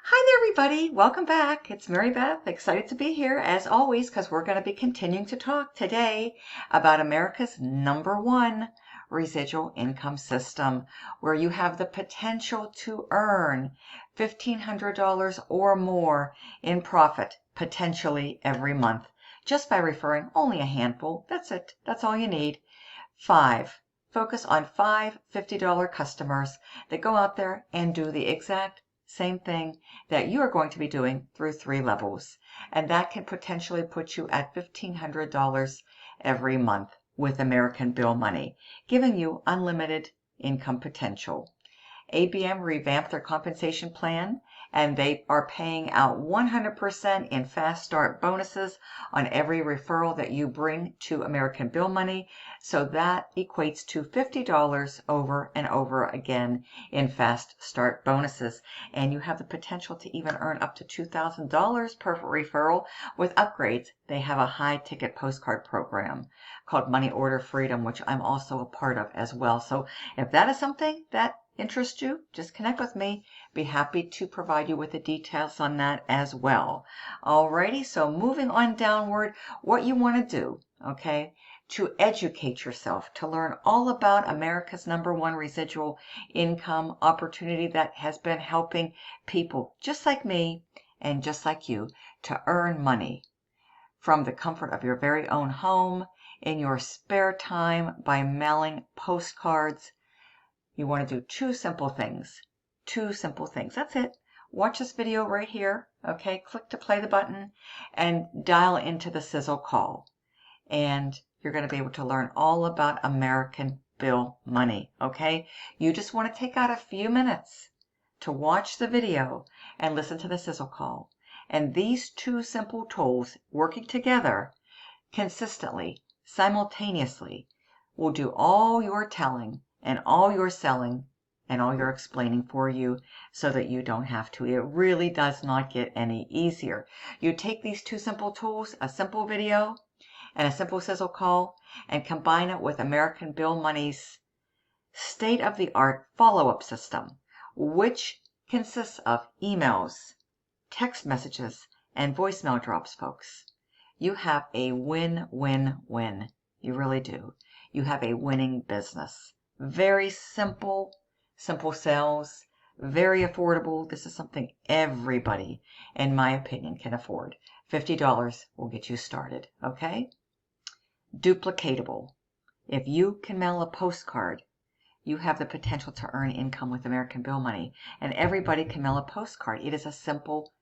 Hi there, everybody. Welcome back. It's Marybeth. Excited to be here as always because we're going to be continuing to talk today about America's #1 residual income system, where you have the potential to earn $1,500 or more in profit potentially every month just by referring only a handful. That's it. That's all you need. Focus on five $50 customers that go out there and do the exact same thing that you are going to be doing through 3 levels. And that can potentially put you at $1,500 every month with American Bill money, giving you unlimited income potential. ABM revamped their compensation plan, and they are paying out 100% in fast start bonuses on every referral that you bring to American Bill money. So that equates to $50 over and over again in fast start bonuses. And you have the potential to even earn up to $2,000 per referral with upgrades. They have a high ticket postcard program called Money Order Freedom, which I'm also a part of as well. So if that is something that interests you, just connect with me. Be happy to provide you with the details on that as well. Alrighty, so moving on downward, what you want to do, okay, to educate yourself, to learn all about America's #1 residual income opportunity that has been helping people just like me and just like you to earn money from the comfort of your very own home, in your spare time, by mailing postcards. You want to do 2 simple things. 2 simple things. That's it. Watch this video right here. Okay, click to play the button and dial into the sizzle call. And you're going to be able to learn all about American Bill money. Okay, you just want to take out a few minutes to watch the video and listen to the sizzle call. And these 2 simple tools working together consistently, simultaneously, will do all your telling and all your selling and all your explaining for you so that you don't have to. It really does not get any easier. You take these 2 simple tools, a simple video and a simple sizzle call, and combine it with American Bill money's state-of-the-art follow-up system, which consists of emails, text messages, and voicemail drops, folks. You have a win-win-win. You really do. You have a winning business. Very simple sales, very affordable. This is something everybody, in my opinion, can afford. $50 will get you started, okay? Duplicatable. If you can mail a postcard, you have the potential to earn income with American Bill money. And everybody can mail a postcard. It is a simple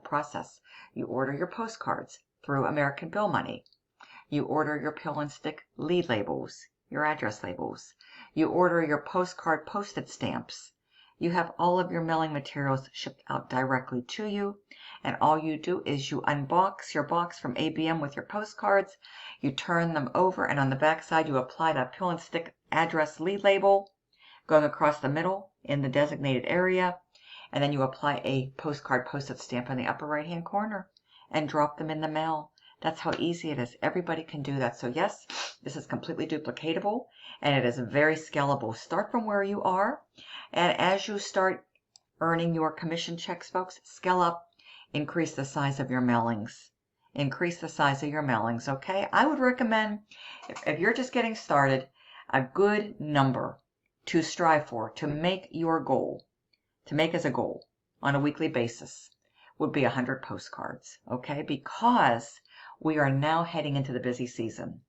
process. You order your postcards through American Bill money. You order your pill and stick lead labels, your address labels. You order your postcard postage stamps. You have all of your mailing materials shipped out directly to you. And all you do is you unbox your box from ABM with your postcards. You turn them over, and on the back side you apply that pill and stick address lead label going across the middle in the designated area. And then you apply a postcard postage stamp in the upper right hand corner and drop them in the mail. That's how easy it is. Everybody can do that. So yes, this is completely duplicatable and it is very scalable. Start from where you are, and as you start earning your commission checks, folks, scale up, increase the size of your mailings. Increase the size of your mailings, okay? I would recommend, if you're just getting started, a good number to strive for, to make your goal, to make as a goal on a weekly basis, would be 100 postcards, okay? Because we are now heading into the busy season.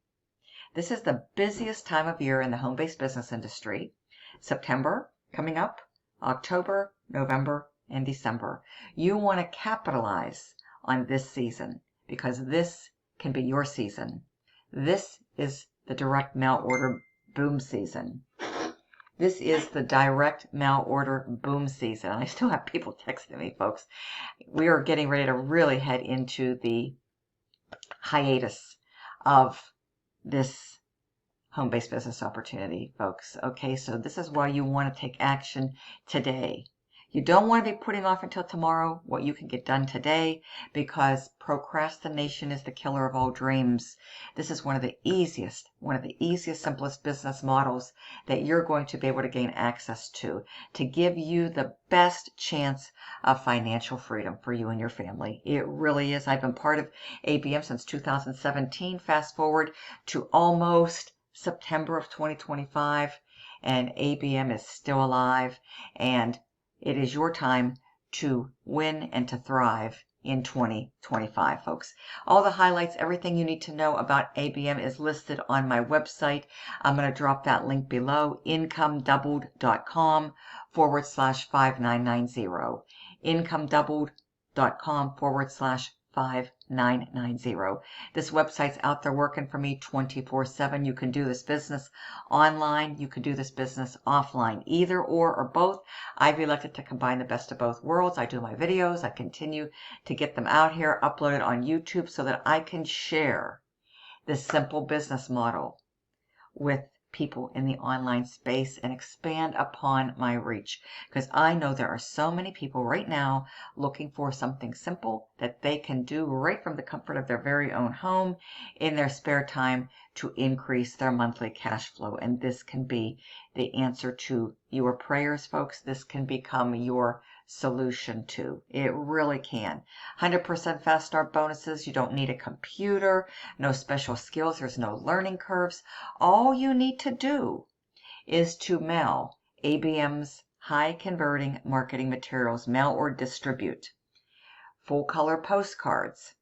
This is the busiest time of year in the home-based business industry. September coming up, October, November, and December. You want to capitalize on this season because this can be your season. This is the direct mail order boom season. This is the direct mail order boom season. I still have people texting me, folks. We are getting ready to really head into the hiatus of this home-based business opportunity, folks. Okay, so this is why you want to take action today. You don't want to be putting off until tomorrow what you can get done today, because procrastination is the killer of all dreams. This is one of the easiest, simplest business models that you're going to be able to gain access to give you the best chance of financial freedom for you and your family. It really is. I've been part of ABM since 2017. Fast forward to almost September of 2025, and ABM is still alive, and it is your time to win and to thrive in 2025, folks. All the highlights, everything you need to know about ABM is listed on my website. I'm going to drop that link below, incomedoubled.com/5990. incomedoubled.com/5990. This website's out there working for me 24/7. You can do this business online. You can do this business offline, either or both. I've elected to combine the best of both worlds. I do my videos. I continue to get them out here, uploaded on YouTube so that I can share this simple business model with people in the online space and expand upon my reach, because I know there are so many people right now looking for something simple that they can do right from the comfort of their very own home in their spare time to increase their monthly cash flow. And this can be the answer to your prayers, folks. This can become your solution to. It really can. 100% fast start bonuses. You don't need a computer, no special skills. There's no learning curves. All you need to do is to mail ABM's high converting marketing materials, mail or distribute full color postcards,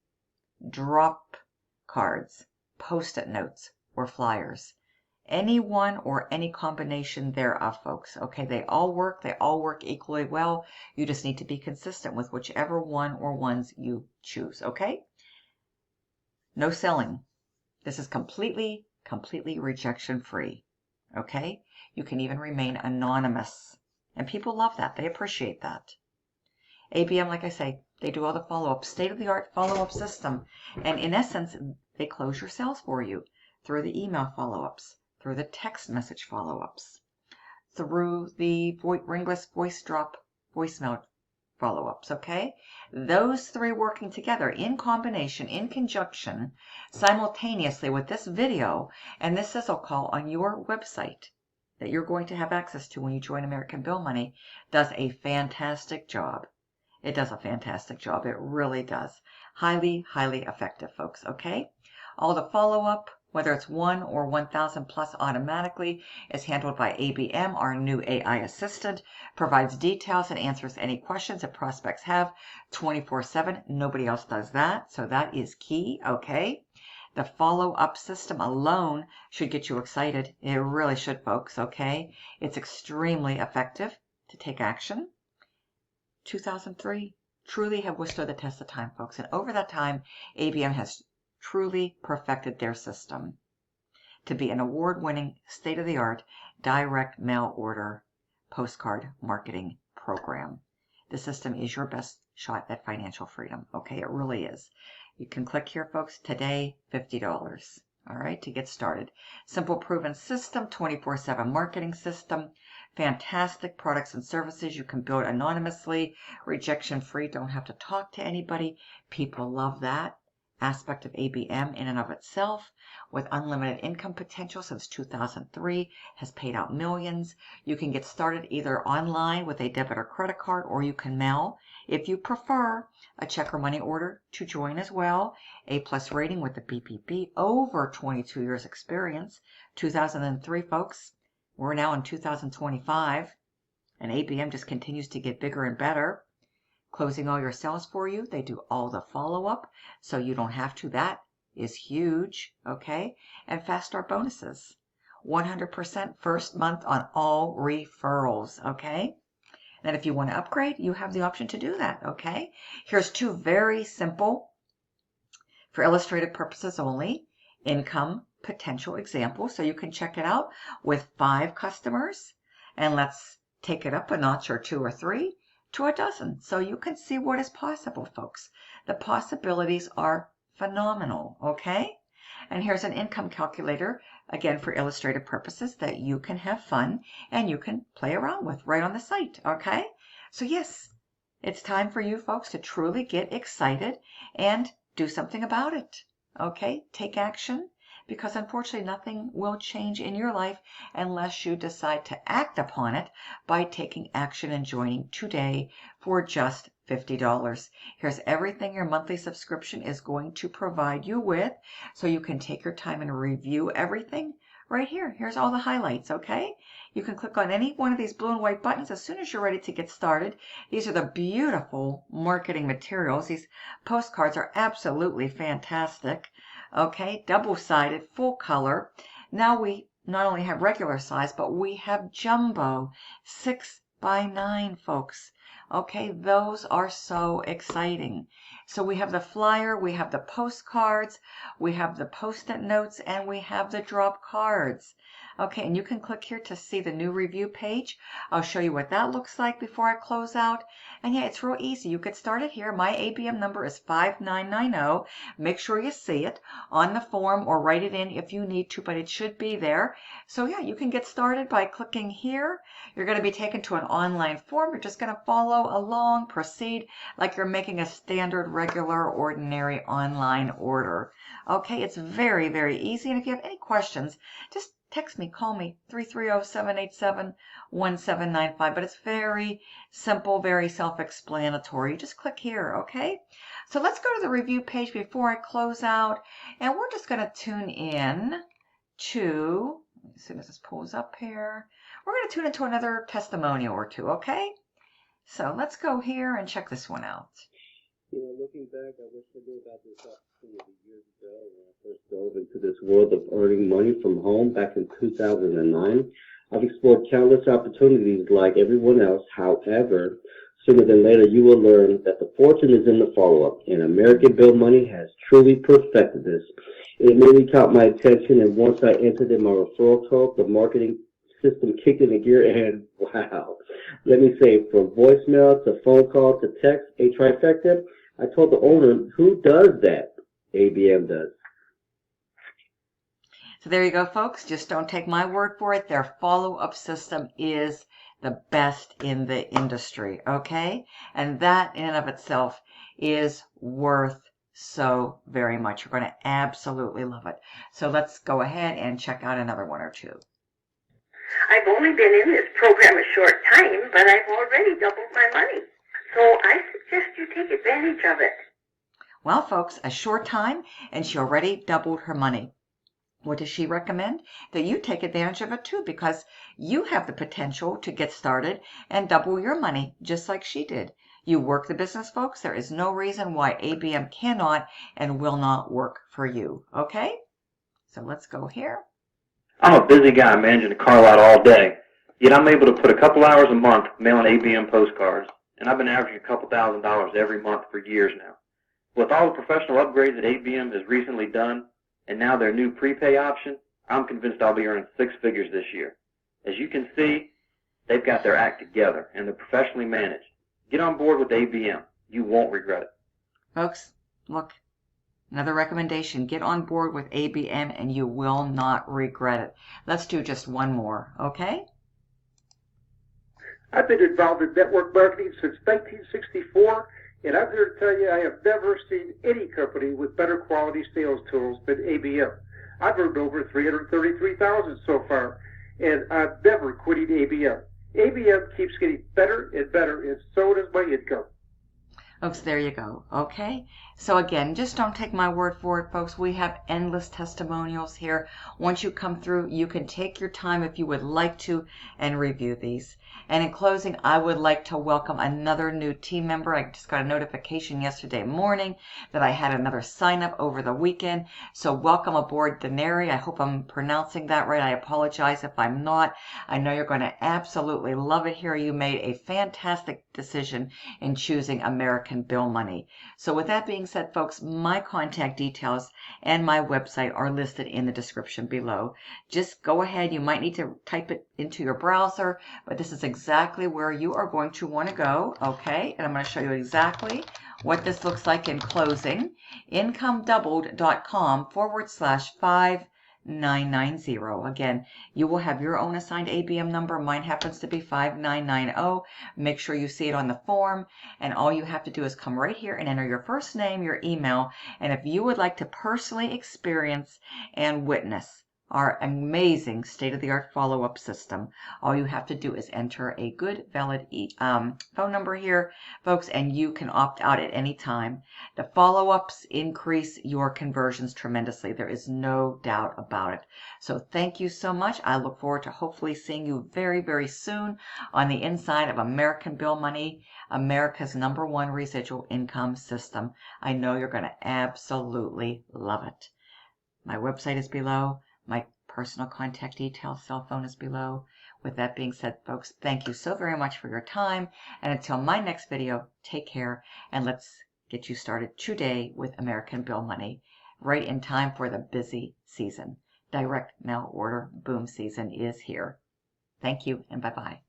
drop cards, post-it notes, or flyers. Any one or any combination thereof, folks. Okay, they all work equally well. You just need to be consistent with whichever one or ones you choose, okay? No selling. This is completely rejection free, okay? You can even remain anonymous, and people love that. They appreciate that. ABM, like I say, they do all the follow-up, state-of-the-art follow-up system, and in essence, they close your sales for you through the email follow-ups, through the text message follow-ups, through the ringless voice drop voicemail follow-ups, okay? Those three working together in combination, in conjunction, simultaneously with this video and this sizzle call on your website that you're going to have access to when you join American Bill Money, does a fantastic job. It does a fantastic job. It really does. Highly effective, folks, okay? All the follow-up, whether it's 1 or 1,000 plus automatically, is handled by ABM, our new AI assistant, provides details and answers any questions that prospects have 24/7. Nobody else does that, so that is key, okay? The follow-up system alone should get you excited. It really should, folks, okay? It's extremely effective to take action. 2003 truly have withstood the test of time, folks. And over that time, ABM has truly perfected their system to be an award-winning, state-of-the-art, direct mail order postcard marketing program. The system is your best shot at financial freedom. Okay, it really is. You can click here, folks. Today, $50. All right, to get started. Simple, proven system, 24/7 marketing system. Fantastic products and services you can build anonymously, rejection-free, don't have to talk to anybody. People love that aspect of ABM in and of itself, with unlimited income potential since 2003, has paid out millions. You can get started either online with a debit or credit card, or you can mail, if you prefer, a check or money order to join as well. A+ rating with the BBB, over 22 years experience, 2003, folks. We're now in 2025, and ABM just continues to get bigger and better. Closing all your sales for you. They do all the follow-up, so you don't have to. That is huge, okay? And fast start bonuses. 100% first month on all referrals, okay? And if you want to upgrade, you have the option to do that, okay? Here's two very simple, for illustrative purposes only, income potential examples, so you can check it out with 5 customers, and let's take it up a notch or 2 or 3 to a dozen, so you can see what is possible, folks. The possibilities are phenomenal, okay? And here's an income calculator, again for illustrative purposes, that you can have fun and you can play around with right on the site, okay? So yes, it's time for you folks to truly get excited and do something about it. Okay, take action, because unfortunately nothing will change in your life unless you decide to act upon it by taking action and joining today for just $50. Here's everything your monthly subscription is going to provide you with, so you can take your time and review everything right here. Here's all the highlights, okay? You can click on any one of these blue and white buttons as soon as you're ready to get started. These are the beautiful marketing materials. These postcards are absolutely fantastic. Okay, double-sided, full color. Now we not only have regular size, but we have jumbo, 6x9, folks. Okay, those are so exciting. So we have the flyer, we have the postcards, we have the post-it notes, and we have the drop cards. Okay, and you can click here to see the new review page. I'll show you what that looks like before I close out. And yeah, it's real easy. You get started here. My ABM number is 5990. Make sure you see it on the form or write it in if you need to, but it should be there. So yeah, you can get started by clicking here. You're going to be taken to an online form. You're just going to follow along, proceed like you're making a standard, regular, ordinary online order. Okay, it's very, very easy. And if you have any questions, just text me, call me, 330-787-1795. But it's very simple, very self-explanatory. Just click here, okay? So let's go to the review page before I close out. And we're just going to tune in to, as soon as this pulls up here, we're going to tune into another testimonial or two, okay? So let's go here and check this one out. Looking back, I wish I knew about this opportunity years ago when I first dove into this world of earning money from home back in 2009. I've explored countless opportunities like everyone else. However, sooner than later, you will learn that the fortune is in the follow-up, and American Bill Money has truly perfected this. It immediately caught my attention, and once I entered in my referral code, the marketing system kicked into gear, and wow. Let me say, from voicemail to phone call to text, a trifecta. I told the owner, who does that? ABM does. So there you go, folks. Just don't take my word for it. Their follow-up system is the best in the industry, okay? And that in and of itself is worth so very much. You're going to absolutely love it. So let's go ahead and check out another one or two. I've only been in this program a short time, but I've already doubled my money. So I suggest you take advantage of it. Well, folks, a short time, and she already doubled her money. What does she recommend? That you take advantage of it too, because you have the potential to get started and double your money, just like she did. You work the business, folks. There is no reason why ABM cannot and will not work for you, okay? So let's go here. I'm a busy guy managing a car lot all day, yet I'm able to put a couple hours a month mailing ABM postcards, and I've been averaging a couple $1,000s every month for years now. With all the professional upgrades that ABM has recently done, and now their new prepay option, I'm convinced I'll be earning six figures this year. As you can see, they've got their act together, and they're professionally managed. Get on board with ABM. You won't regret it. Folks, look. Another recommendation, get on board with ABM and you will not regret it. Let's do just one more, okay? I've been involved in network marketing since 1964, and I'm here to tell you I have never seen any company with better quality sales tools than ABM. I've earned over $333,000 so far, and I'm never quitting ABM. ABM keeps getting better and better, and so does my income. Folks, there you go, okay? So again, just don't take my word for it, folks. We have endless testimonials here. Once you come through, you can take your time if you would like to and review these. And in closing, I would like to welcome another new team member. I just got a notification yesterday morning that I had another sign up over the weekend. So welcome aboard, Denary. I hope I'm pronouncing that right. I apologize if I'm not. I know you're going to absolutely love it here. You made a fantastic decision in choosing American Bill Money. So with that being said, folks, my contact details and my website are listed in the description below. Just go ahead. You might need to type it into your browser, but this is exactly where you are going to want to go, okay? And I'm going to show you exactly what this looks like in closing. IncomeDoubled.com/5 5990. Again, you will have your own assigned ABM number. Mine happens to be 5990. Make sure you see it on the form, and all you have to do is come right here and enter your first name, your email, and if you would like to personally experience and witness our amazing state-of-the-art follow-up system, all you have to do is enter a good, valid phone number here, folks, and you can opt out at any time. The follow-ups increase your conversions tremendously. There is no doubt about it. So thank you so much. I look forward to hopefully seeing you very, very soon on the inside of American Bill Money, America's #1 residual income system. I know you're going to absolutely love it. My website is below. My personal contact details, cell phone is below. With that being said, folks, thank you so very much for your time. And until my next video, take care, and let's get you started today with American Bill Money, right in time for the busy season. Direct mail order boom season is here. Thank you, and bye-bye.